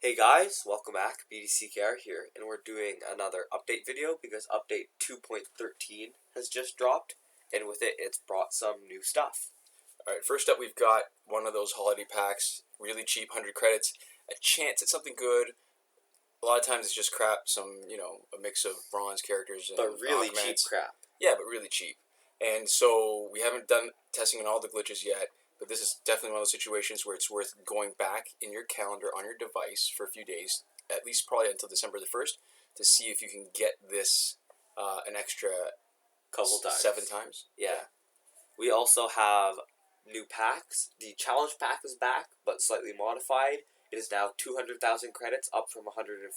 Hey guys, welcome back. BDCKR here, and we're doing another update video because update 2.13 has just dropped, and with it, it's brought some new stuff. Alright, first up we've got one of those holiday packs, really cheap, 100 credits, a chance at something good. A lot of times it's just crap, a mix of bronze characters and But really cheap augments. crap. Yeah, but really cheap. And so we haven't done testing on all the glitches yet, but this is definitely one of those situations where it's worth going back in your calendar on your device for a few days, at least probably until December the 1st, to see if you can get this an extra Couple times. 7 times. Yeah. We also have new packs. The challenge pack is back, but slightly modified. It is now 200,000 credits, up from 150,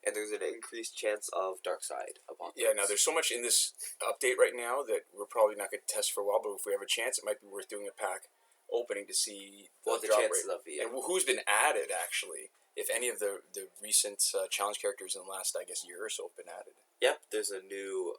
and there's an increased chance of Dark Side Apocalypse. Yeah, now there's so much in this update right now that we're probably not going to test for a while, but if we have a chance, it might be worth doing a pack opening to see what the drop chances rate. of it. And who's been added, actually, if any of the recent challenge characters in the last, I guess, year or so have been added. Yep, there's a new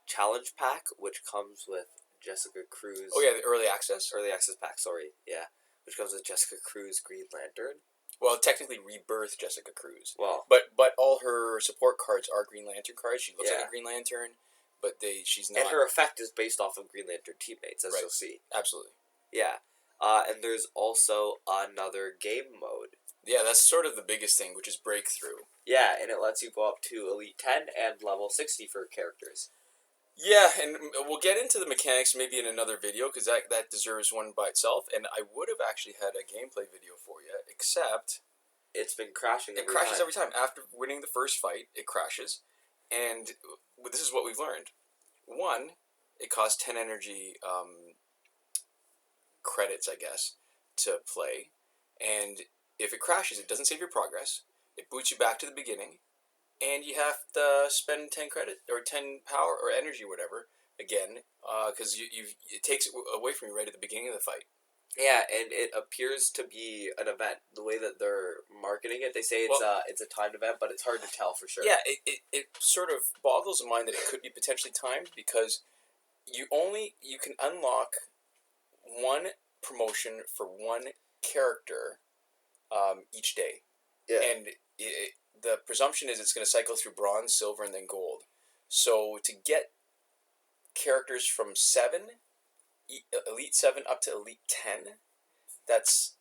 challenge pack, which comes with Jessica Cruz. Oh, yeah, the early access? Early access pack, sorry, yeah. Which comes with Jessica Cruz, Green Lantern. Well, technically Rebirth Jessica Cruz. Well, but all her support cards are Green Lantern cards. She looks like a Green Lantern, but she's not. And her effect is based off of Green Lantern teammates, as right. you'll see. Absolutely. Yeah. And there's also another game mode. Yeah, that's sort of the biggest thing, which is Breakthrough. Yeah, and it lets you go up to Elite 10 and level 60 for characters. Yeah, and we'll get into the mechanics maybe in another video, because that deserves one by itself, and I would have actually had a gameplay video for you, except it's been crashing every time. It crashes every time. After winning the first fight, it crashes, and this is what we've learned. One, it costs 10 energy credits, I guess, to play, and if it crashes, it doesn't save your progress, it boots you back to the beginning, and you have to spend 10 credit, or 10 power, or energy, whatever, again, because it takes it away from you right at the beginning of the fight. Yeah, and it appears to be an event. The way that they're marketing it, they say it's a timed event, but it's hard to tell for sure. Yeah, it sort of boggles the mind that it could be potentially timed, because you can unlock one promotion for one character each day. Yeah. And the presumption is it's going to cycle through bronze, silver, and then gold. So to get characters from 7, Elite 7 up to Elite 10, that's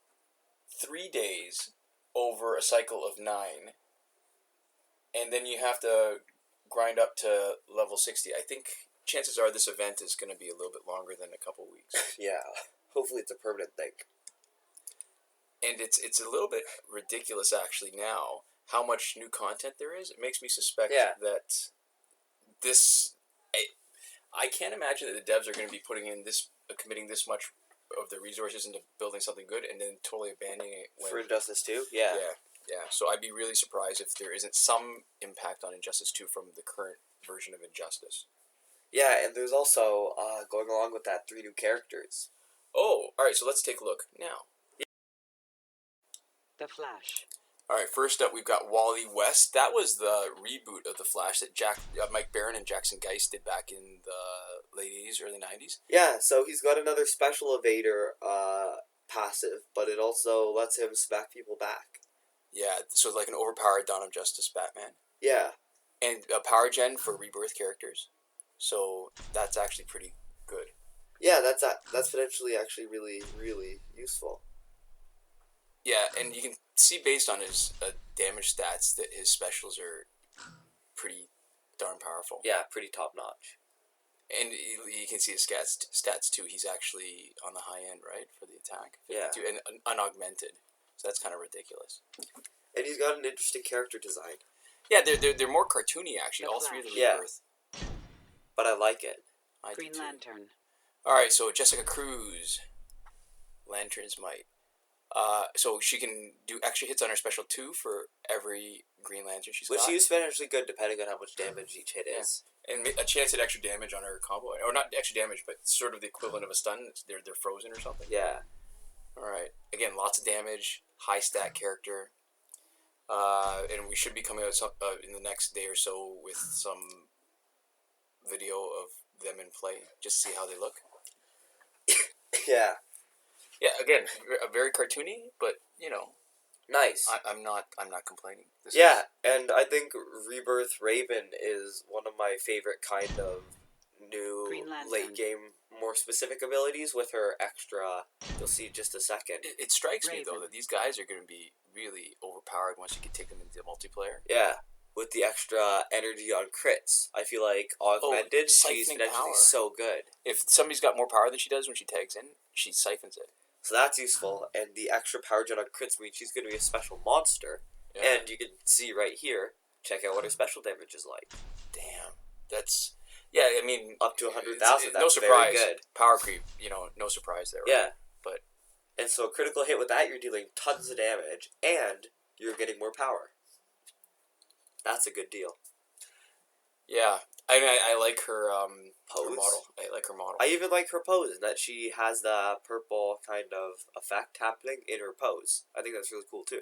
3 days over a cycle of 9. And then you have to grind up to level 60. I think chances are this event is going to be a little bit longer than a couple weeks. Yeah, hopefully it's a permanent thing. And it's a little bit ridiculous actually now how much new content there is. It makes me suspect that this... I can't imagine that the devs are going to be committing this much of their resources into building something good and then totally abandoning it. For Injustice 2? Yeah. Yeah. So I'd be really surprised if there isn't some impact on Injustice 2 from the current version of Injustice. Yeah, and there's also, going along with that, 3 new characters. Oh, alright, so let's take a look now. The Flash. Alright, first up we've got Wally West. That was the reboot of The Flash that Mike Baron and Jackson Geist did back in the late 80s, early 90s. Yeah, so he's got another special evader passive, but it also lets him spec people back. Yeah, so like an overpowered Dawn of Justice Batman. Yeah. And a power gen for Rebirth characters. So that's actually pretty good. Yeah, that's potentially actually really, really useful. Yeah, and you can see based on his damage stats that his specials are pretty darn powerful. Yeah, pretty top-notch. And you can see his stats too. He's actually on the high end, right, for the attack. 52, yeah. And unaugmented. So that's kind of ridiculous. And he's got an interesting character design. Yeah, they're more cartoony, actually. All 3 of the Rebirth. But I like it. Green Lantern. Alright, so Jessica Cruz. Lantern's Might. So she can do extra hits on her special 2 for every Green Lantern she's got. Which is potentially good depending on how much damage each hit is. And a chance at extra damage on her combo. Or not extra damage, but sort of the equivalent of a stun. They're frozen or something. Yeah. Alright. Again, lots of damage. High stat character. And we should be coming out in the next day or so with some video of them in play. Just to see how they look. Yeah. Yeah, again, very cartoony, but, Nice. I'm not complaining. And I think Rebirth Raven is one of my favorite kind of new Green Lantern. late game, more specific abilities with her extra. You'll see in just a second. It strikes me though Raven. that these guys are going to be really overpowered once you can take them into multiplayer. Yeah, with the extra energy on crits, I feel like augmented, she's siphoning potentially power. so good. If somebody's got more power than she does when she tags in, she siphons it. So that's useful, and the extra power gen on crits means she's going to be a special monster. Yeah. And you can see right here, check out what her special damage is like. Damn, that's I mean, Up to 100,000, no that's surprise. very good. Power creep, no surprise there. Right? Yeah. But And so a critical hit with that, you're dealing tons of damage, and you're getting more power. That's a good deal. yeah, I like her Pose? her model. I like her model. I even like her pose, in that she has the purple kind of effect happening in her pose. I think that's really cool too.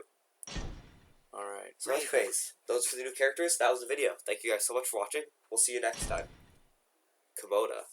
All right. So anyways, those are the new characters. That was the video. Thank you guys so much for watching. We'll see you next time. Komoda.